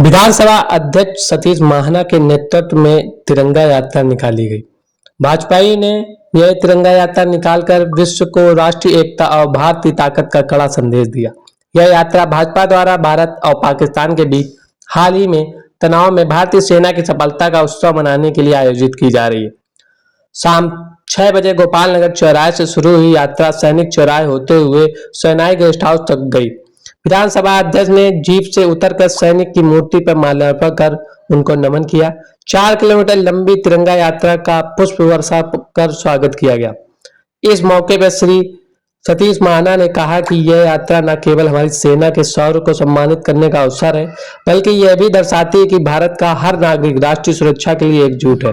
विधानसभा अध्यक्ष सतीश महाना के नेतृत्व में तिरंगा यात्रा निकाली गई। भाजपा ने यह तिरंगा यात्रा निकालकर विश्व को राष्ट्रीय एकता और भारतीय ताकत का कड़ा संदेश दिया। यह यात्रा भाजपा द्वारा भारत और पाकिस्तान के बीच हाल ही में तनाव में भारतीय सेना की सफलता का उत्सव मनाने के लिए आयोजित की जा रही है। शाम 6 बजे गोपाल नगर चौराहे से शुरू हुई यात्रा सैनिक चौराहे होते हुए सेनाई गेस्ट हाउस तक गई। विधानसभा अध्यक्ष ने जीप से उतरकर सैनिक की मूर्ति पर माल्यार्पण कर उनको नमन किया। 4 किलोमीटर लंबी तिरंगा यात्रा का पुष्प वर्षा कर स्वागत किया गया। इस मौके पर श्री सतीश महाना ने कहा कि यह यात्रा न केवल हमारी सेना के शौर्य को सम्मानित करने का अवसर है, बल्कि यह भी दर्शाती है कि भारत का हर नागरिक राष्ट्रीय सुरक्षा के लिए एकजुट है।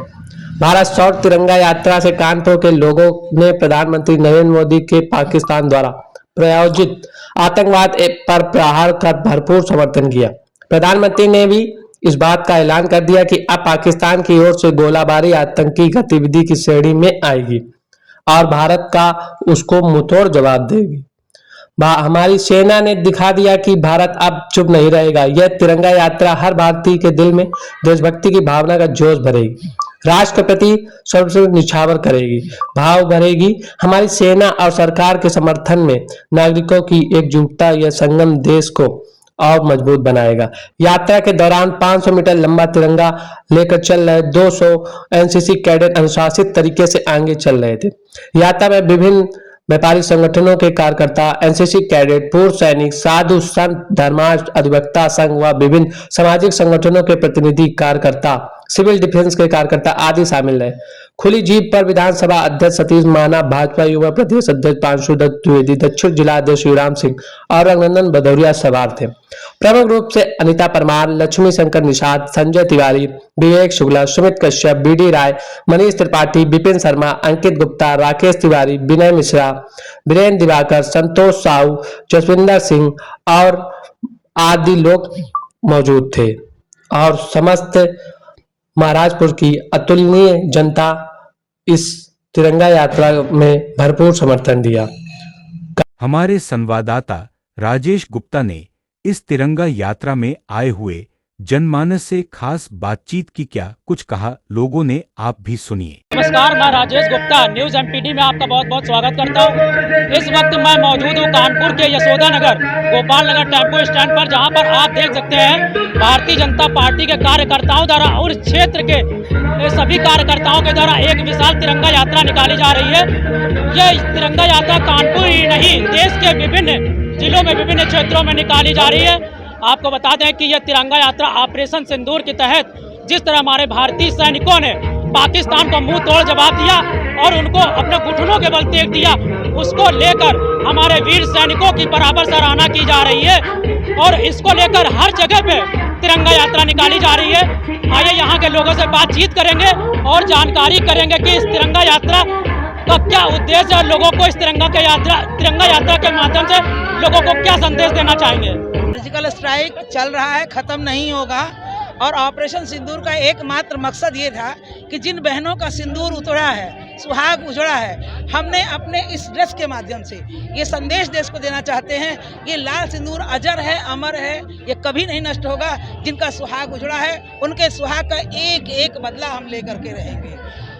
भारत शौर्य तिरंगा यात्रा से कानपुर के लोगों ने प्रधानमंत्री नरेंद्र मोदी के पाकिस्तान द्वारा प्रायोजित आतंकवाद पर प्रहार का भरपूर समर्थन किया। प्रधानमंत्री ने भी इस बात का ऐलान कर दिया कि अब पाकिस्तान की ओर से गोलाबारी आतंकी गतिविधि की श्रेणी में आएगी और भारत का उसको मुंहतोड़ जवाब देगी। हमारी सेना ने दिखा दिया कि भारत अब चुप नहीं रहेगा। यह तिरंगा यात्रा हर भारतीय के दिल में देशभक्ति की भावना का जोश भरेगी, राष्ट्र के प्रति सर्वस्व निछावर करेगी, भाव भरेगी। हमारी सेना और सरकार के समर्थन में नागरिकों की एकजुटता यह संगम देश को और मजबूत बनाएगा। यात्रा के दौरान 500 मीटर लंबा तिरंगा लेकर चल रहे 200 एनसीसी कैडेट अनुशासित तरीके से आगे चल रहे थे। यात्रा में विभिन्न व्यापारी संगठनों के कार्यकर्ता, एनसीसी कैडेट, पूर्व सैनिक, साधु संत, धर्मार्थ अधिवक्ता संघ व विभिन्न सामाजिक संगठनों के प्रतिनिधि, कार्यकर्ता, सिविल डिफेंस के कार्यकर्ता आदि शामिल रहे। खुली जीप पर विधानसभा अध्यक्ष सतीश महाना, भाजपा युवा प्रदेश अध्यक्ष पांशुदत्त द्विवेदी, दक्षिण जिला अध्यक्ष शिवराम सिंह और रघुनंदन भदौरिया सवार थे। प्रमुख रूप से अनिता परमार, लक्ष्मी शंकर निषाद, संजय तिवारी, विवेक शुक्ला, सुमित कश्यप, बीडी राय, मनीष त्रिपाठी, विपिन शर्मा, अंकित गुप्ता, राकेश तिवारी, विनय मिश्रा, वीरेंद्र दिवाकर, संतोष साहू, जसविंदर सिंह और आदि लोग मौजूद थे और समस्त महाराजपुर की अतुलनीय जनता इस तिरंगा यात्रा में भरपूर समर्थन दिया। हमारे संवाददाता राजेश गुप्ता ने इस तिरंगा यात्रा में आए हुए जनमानस से खास बातचीत की, क्या कुछ कहा लोगों ने, आप भी सुनिए। नमस्कार, मैं राजेश गुप्ता न्यूज एमपीडी में आपका बहुत बहुत स्वागत करता हूं। इस वक्त मैं मौजूद हूं कानपुर के यशोदा नगर गोपाल नगर टेम्पो स्टैंड पर, जहां पर आप देख सकते हैं भारतीय जनता पार्टी के कार्यकर्ताओं द्वारा और इस क्षेत्र के सभी कार्यकर्ताओं के द्वारा एक विशाल तिरंगा यात्रा निकाली जा रही है। यह तिरंगा यात्रा कानपुर ही नहीं, देश के विभिन्न जिलों में, विभिन्न क्षेत्रों में निकाली जा रही है। आपको बता दें कि यह तिरंगा यात्रा ऑपरेशन सिंदूर के तहत जिस तरह हमारे भारतीय सैनिकों ने पाकिस्तान को मुंह तोड़ जवाब दिया और उनको अपने घुटनों के बल तेग दिया, उसको लेकर हमारे वीर सैनिकों की बराबर सराहना की जा रही है और इसको लेकर हर जगह पे तिरंगा यात्रा निकाली जा रही है। आइए यहाँ के लोगों से बातचीत करेंगे और जानकारी करेंगे कि इस तिरंगा यात्रा का क्या उद्देश्य है और लोगों को इस तिरंगा यात्रा के माध्यम से लोगों को क्या संदेश देना चाहेंगे। सर्जिकल स्ट्राइक चल रहा है, खत्म नहीं होगा और ऑपरेशन सिंदूर का एकमात्र मकसद ये था कि जिन बहनों का सिंदूर उतरा है, सुहाग उजड़ा है, हमने अपने इस ड्रेस के माध्यम से ये संदेश देश को देना चाहते हैं। ये लाल सिंदूर अजर है, अमर है, ये कभी नहीं नष्ट होगा। जिनका सुहाग उजड़ा है उनके सुहाग का एक एक बदला हम लेकर के रहेंगे।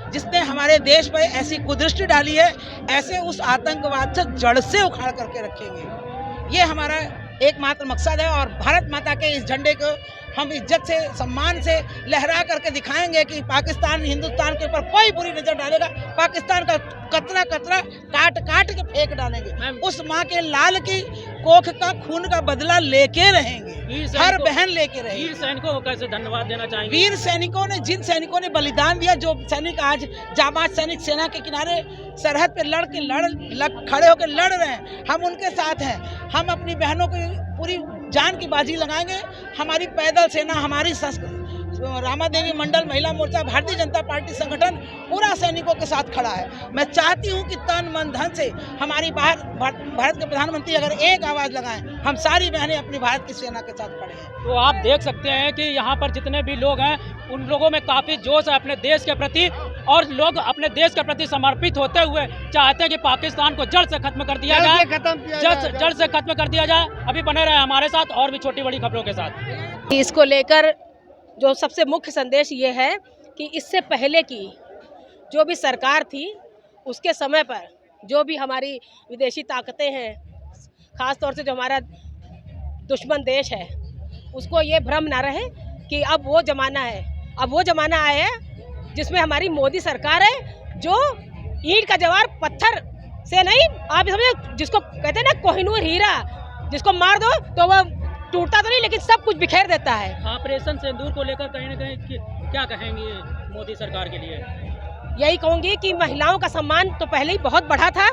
जिसने हमारे देश पर ऐसी कुदृष्टि डाली है, ऐसे उस आतंकवाद से जड़ से उखाड़ करके रखेंगे। ये हमारा एकमात्र मकसद है और भारत माता के इस झंडे को हम इज्जत से, सम्मान से लहरा करके दिखाएंगे कि पाकिस्तान हिंदुस्तान के ऊपर कोई बुरी नजर डालेगा, पाकिस्तान का कतरा कतरा काट काट के फेंक डालेंगे। उस माँ के लाल की कोख का खून का बदला लेके रहेंगे, हर बहन लेके रहेंगे। वीर सैनिकों को कैसे धन्यवाद देना चाहेंगे? वीर सैनिकों ने, जिन सैनिकों ने बलिदान दिया, जो सैनिक आज जाबाज सैनिक सेना के किनारे सरहद पे खड़े होकर लड़ रहे हैं, हम उनके साथ हैं। हम अपनी बहनों की पूरी जान की बाजी लगाएंगे। हमारी पैदल सेना, हमारी रामा देवी मंडल, महिला मोर्चा, भारतीय जनता पार्टी संगठन पूरा सैनिकों के साथ खड़ा है। मैं चाहती हूं कि तन मन धन से हमारी भारत के प्रधानमंत्री अगर एक आवाज लगाएं, हम सारी बहनें अपनी भारत की सेना के साथ खड़े हैं। तो आप देख सकते हैं कि यहाँ पर जितने भी लोग हैं उन लोगों में काफ़ी जोश है अपने देश के प्रति और लोग अपने देश के प्रति समर्पित होते हुए चाहते हैं कि पाकिस्तान को जड़ से खत्म कर दिया जाए, जड़ से खत्म कर दिया जाए। अभी बने रहे हमारे साथ और भी छोटी बड़ी खबरों के साथ। इसको लेकर जो सबसे मुख्य संदेश ये है कि इससे पहले की जो भी सरकार थी उसके समय पर जो भी हमारी विदेशी ताकतें हैं, ख़ास तौर से जो हमारा दुश्मन देश है, उसको ये भ्रम ना रहे कि अब वो ज़माना है। अब वो ज़माना आया है जिसमें हमारी मोदी सरकार है जो ईंट का जवाब पत्थर से नहीं, आप समझे, जिसको कहते हैं ना कोहिनूर हीरा, जिसको मार दो तो वो टूटता तो नहीं लेकिन सब कुछ बिखेर देता है। ऑपरेशन सिंदूर को लेकर कहीं ना कहीं क्या कहेंगे मोदी सरकार के लिए? यही कहूँगी कि महिलाओं का सम्मान तो पहले ही बहुत बढ़ा था।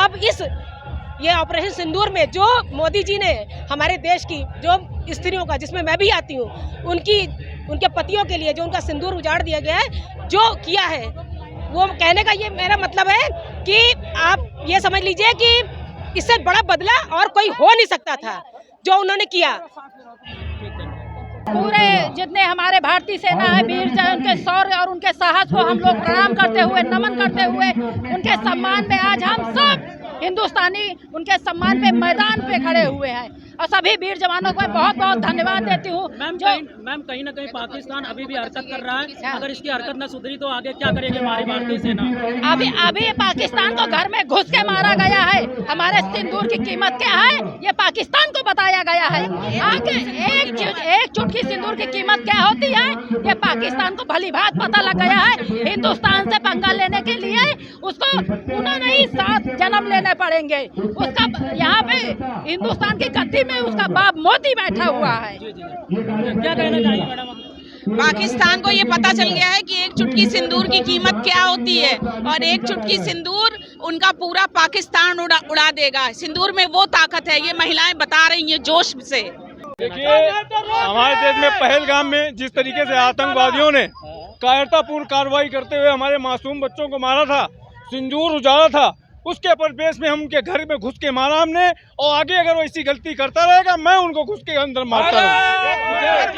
अब ये ऑपरेशन सिंदूर में जो मोदी जी ने हमारे देश की जो स्त्रियों का, जिसमें मैं भी आती हूँ, उनके पतियों के लिए जो उनका सिंदूर उजाड़ दिया गया है, जो किया है, वो कहने का ये मेरा मतलब है कि आप ये समझ लीजिए कि इससे बड़ा बदला और कोई हो नहीं सकता था जो उन्होंने किया। पूरे जितने हमारे भारतीय सेना है, वीर जय, उनके शौर्य और उनके साहस को हम लोग प्रणाम करते हुए, नमन करते हुए, उनके सम्मान में आज हम सब हिंदुस्तानी उनके सम्मान पे मैदान पे खड़े हुए हैं और सभी वीर जवानों को मैं बहुत बहुत धन्यवाद देती हूँ। मैम कहीं ना कहीं पाकिस्तान अभी भी हरकत कर रहा है, अगर इसकी हरकत न सुधरी तो आगे क्या करेगी हमारी भारतीय सेना? अभी पाकिस्तान को घर में घुस के मारा गया है। हमारे सिंदूर की कीमत क्या है ये पाकिस्तान को बताया गया है। आगे एक चुटकी सिंदूर की कीमत क्या होती है ये पाकिस्तान को भली भांति पता लग गया है। हिंदुस्तान से पंगा लेने के लिए उसको उन्होंने ही 7 जन्म लेने पड़ेंगे। उसका यहाँ पे हिंदुस्तान की गद्दी में उसका बाप मोदी बैठा हुआ है। क्या कहना चाहिए मैडम? पाकिस्तान को ये पता चल गया है कि एक चुटकी सिंदूर की कीमत क्या होती है और एक चुटकी सिंदूर उनका पूरा पाकिस्तान उड़ा देगा। सिंदूर में वो ताकत है, ये महिलाएं बता रही हैं जोश से। देखिए, हमारे देश में पहलगाम में जिस तरीके से आतंकवादियों ने कायरतापूर्ण कार्रवाई करते हुए हमारे मासूम बच्चों को मारा था, सिंदूर उजाड़ा था, उसके परिपेश में हम उनके घर में घुस के मारा हमने, और आगे अगर वो ऐसी गलती करता रहेगा मैं उनको घुस के अंदर मारता रहूंगा।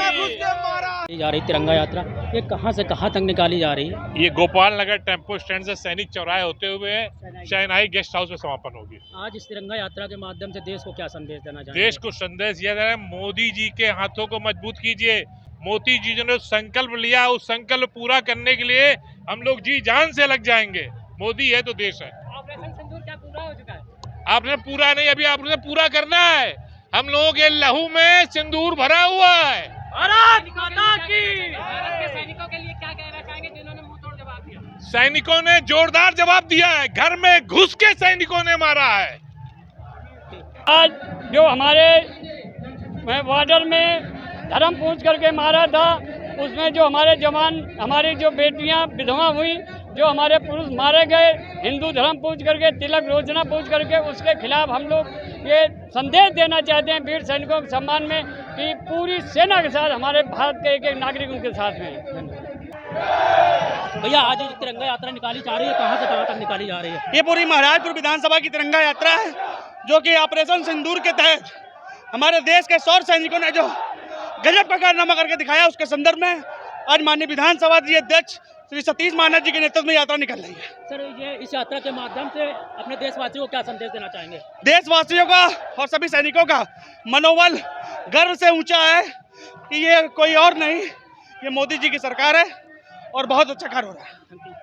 जा रही तिरंगा यात्रा ये कहां से कहां तक निकाली जा रही है? ये गोपाल नगर टेम्पो स्टैंड से सैनिक चौराहे होते हुए शहनाई गेस्ट हाउस में समापन होगी। आज इस तिरंगा यात्रा के माध्यम से देश को क्या संदेश देना चाहेंगे? देश को संदेश यह है, मोदी जी के हाथों को मजबूत कीजिए। मोदी जी ने संकल्प लिया, उस संकल्प पूरा करने के लिए हम लोग जी जान से लग जाएंगे। मोदी है तो देश है। ऑपरेशन सिंदूर क्या पूरा हो चुका है? आपने पूरा नहीं, अभी आपने पूरा करना है। हम लोगों के लहू में सिंदूर भरा हुआ है। भारत माता की। भारत के सैनिकों के लिए क्या कहना चाहेंगे जिन्होंने मुंहतोड़ जवाब दिया? सैनिकों ने जोरदार जवाब दिया है, घर में घुस के सैनिकों ने मारा है। आज जो हमारे बॉर्डर में धर्म पूछ करके मारा था, उसमें जो हमारे जवान, हमारी जो बेटियां विधवा हुई, जो हमारे पुरुष मारे गए, हिंदू धर्म पूछ करके, तिलक रोजना पूछ करके, उसके खिलाफ हम लोग ये संदेश देना चाहते हैं वीर सैनिकों के सम्मान में कि पूरी सेना के साथ हमारे भारत के एक नागरिक उनके साथ में। भैया आज तिरंगा यात्रा निकाली जा रही है, कहाँ से कहाँ तक निकाली जा रही है? ये पूरी महाराजपुर विधानसभा की तिरंगा यात्रा है जो कि ऑपरेशन सिंदूर के तहत हमारे देश के 100 सैनिकों ने जो गजब का कारनामा करके दिखाया, उसके संदर्भ में आज माननीय विधानसभा अध्यक्ष श्री सतीश महाना जी के नेतृत्व में यात्रा निकल रही है। सर, ये इस यात्रा के माध्यम से अपने देशवासियों को क्या संदेश देना चाहेंगे? देशवासियों का और सभी सैनिकों का मनोबल गर्व से ऊंचा है कि ये कोई और नहीं, ये मोदी जी की सरकार है और बहुत अच्छा कार्य हो रहा है।